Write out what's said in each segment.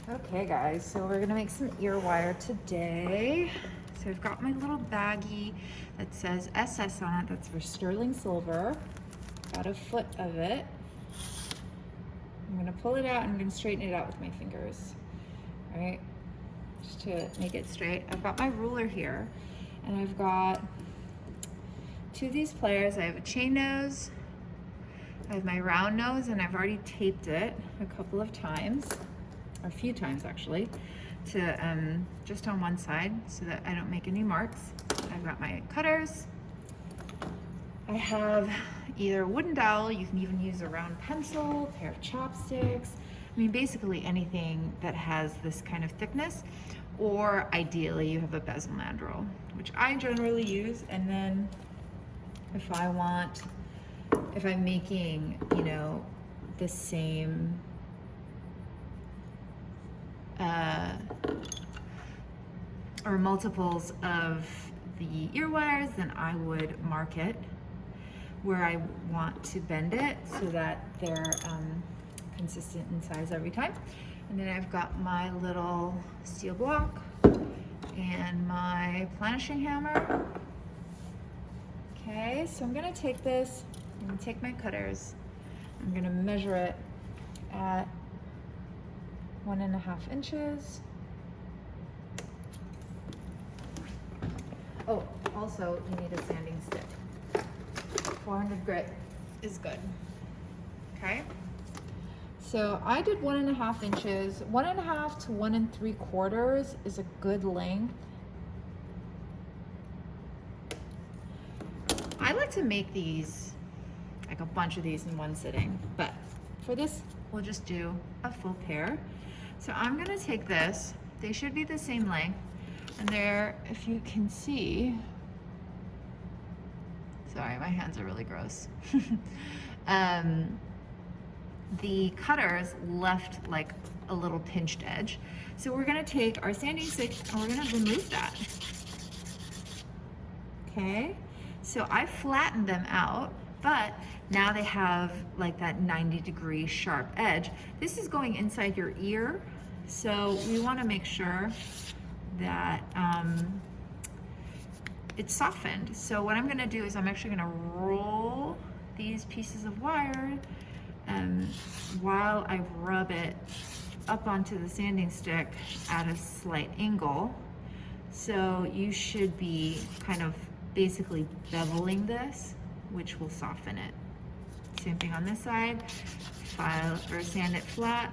Okay guys, so we're gonna make some ear wire today. So I've got my little baggie that says SS on it, that's for sterling silver. Got a foot of it. I'm gonna pull it out and I'm gonna straighten it out with my fingers. All right, just to make it straight. I've got my ruler here and I've got two of these pliers. I have a chain nose, I have my round nose, and I've already taped it a couple of times. A few times actually, to just on one side so that I don't make any marks. I've got my cutters. I have either a wooden dowel, you can even use a round pencil, a pair of chopsticks. I mean, basically anything that has this kind of thickness, or ideally you have a bezel mandrel, which I generally use. And then if I'm making, you know, the same or multiples of the ear wires, then I would mark it where I want to bend it so that they're consistent in size every time. And then I've got my little steel block and my planishing hammer. Okay, so I'm gonna take this, I'm gonna take my cutters, I'm gonna measure it at 1.5 inches. Oh, also you need a sanding stick. 400 grit is good. Okay. So I did 1.5 inches. 1.5 to 1 3/4 is a good length. I like to make these, like a bunch of these in one sitting, but for this, we'll just do a full pair. So I'm gonna take this, they should be the same length, and there, if you can see, sorry, my hands are really gross. The cutters left like a little pinched edge. So we're gonna take our sanding stick and we're gonna remove that. Okay, so I flattened them out, but now they have like that 90-degree sharp edge. This is going inside your ear, so we want to make sure that it's softened. So what I'm going to do is I'm actually going to roll these pieces of wire while I rub it up onto the sanding stick at a slight angle. So you should be kind of basically beveling this, which will soften it. Same thing on this side, file or sand it flat.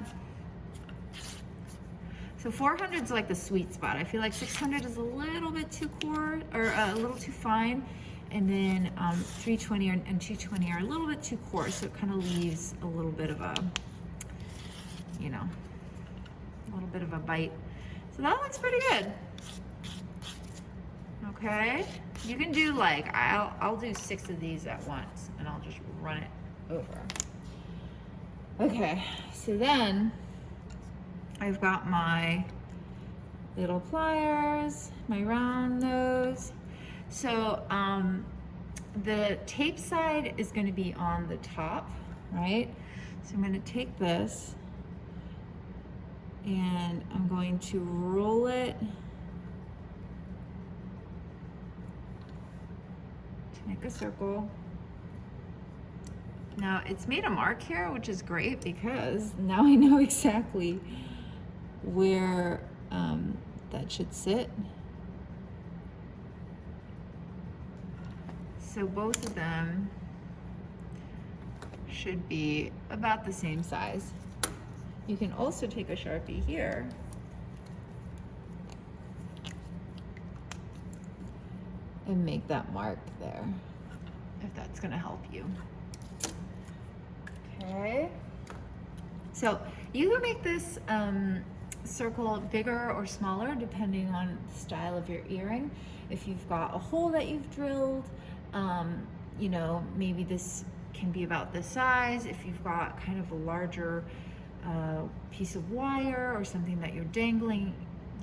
So 400 is like the sweet spot. I feel like 600 is a little bit too coarse, or a little too fine, and then 320 and 220 are a little bit too coarse, so it kind of leaves a little bit of a, you know, a little bit of a bite. So that looks pretty good. Okay, you can do like, I'll do 6 of these at once and I'll just run it over. Okay, so then I've got my little pliers, my round nose. So the tape side is going to be on the top, right? So I'm going to take this and I'm going to roll it to make a circle. Now it's made a mark here, which is great because now I know exactly where that should sit. So both of them should be about the same size. You can also take a Sharpie here and make that mark there, if that's gonna help you. Okay, so you can make this circle bigger or smaller depending on the style of your earring. If you've got a hole that you've drilled, you know, maybe this can be about this size. If you've got kind of a larger piece of wire or something that you're dangling,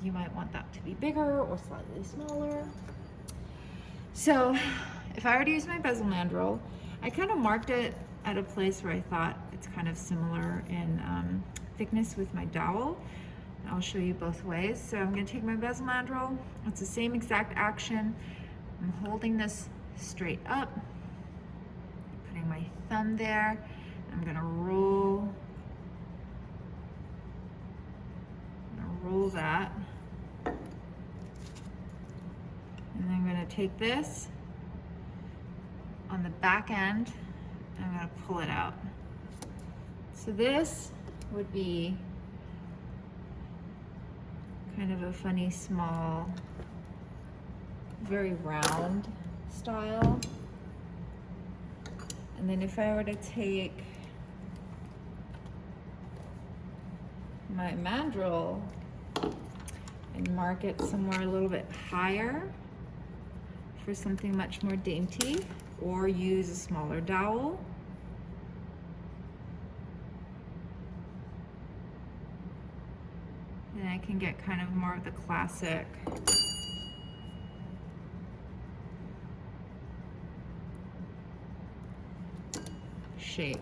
you might want that to be bigger or slightly smaller. So if I were to use my bezel mandrel, I kind of marked it at a place where I thought it's kind of similar in thickness with my dowel. I'll show you both ways. So I'm going to take my bezel mandrel. It's the same exact action. I'm holding this straight up, putting my thumb there. I'm going to roll. Roll that. And then I'm going to take this on the back end and I'm going to pull it out. So this would be kind of a funny, small, very round style. And then if I were to take my mandrel and mark it somewhere a little bit higher for something much more dainty, or use a smaller dowel. And I can get kind of more of the classic shape.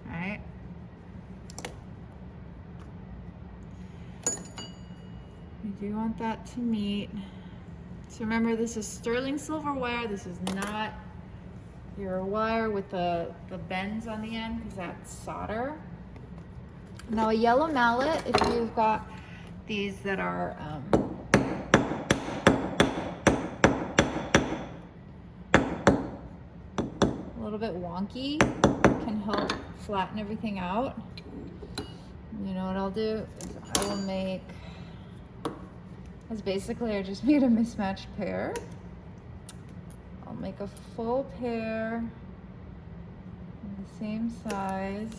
All right. You do want that to meet. So remember, this is sterling silver wire. This is not your wire with the bends on the end, because that's solder. Now a yellow mallet, if you've got these that are a little bit wonky, can help flatten everything out. You know what I'll do is I will make, because basically I just made a mismatched pair. I'll make a full pair the same size.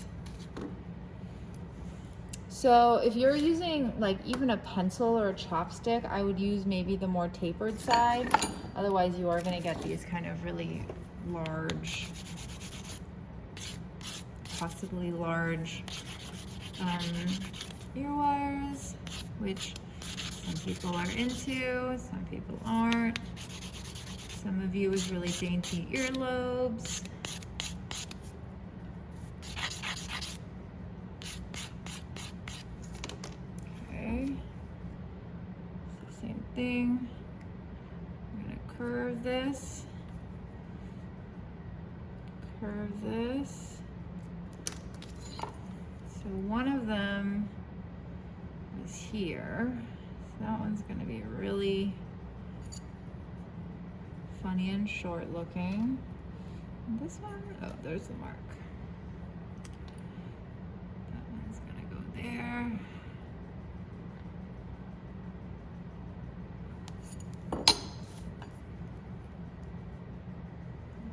So if you're using like even a pencil or a chopstick, I would use maybe the more tapered side. Otherwise you are going to get these kind of really large, possibly large ear wires, which some people are into, some people aren't. Some of you with really dainty earlobes. Okay, it's the same thing. I'm gonna curve this, curve this. So one of them is here. So that one's gonna be really funny and short looking. And this one, oh, there's the mark. That one's gonna go there.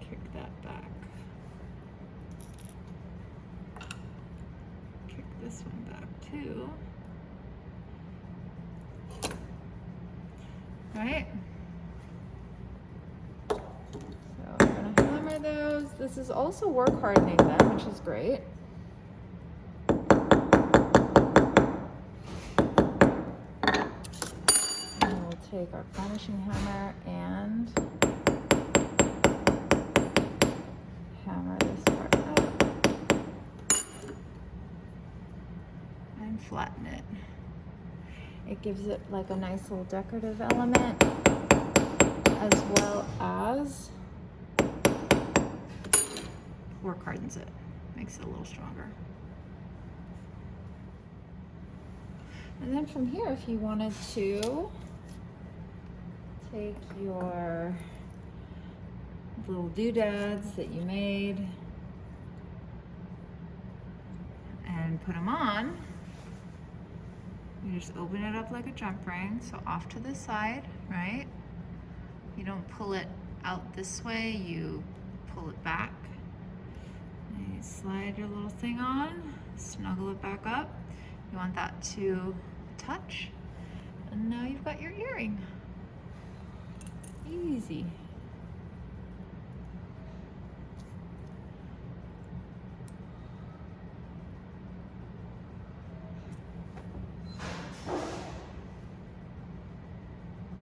Kick that back. Kick this one back too. Right? Those. This is also work hardening them, which is great. And we'll take our finishing hammer and hammer this part out and flatten it. It gives it like a nice little decorative element, as well as work hardens it, makes it a little stronger. And then from here, if you wanted to take your little doodads that you made and put them on, you just open it up like a jump ring, so off to the side, right? You don't pull it out this way, you pull it back. And you slide your little thing on, snuggle it back up. You want that to touch, and now you've got your earring. Easy.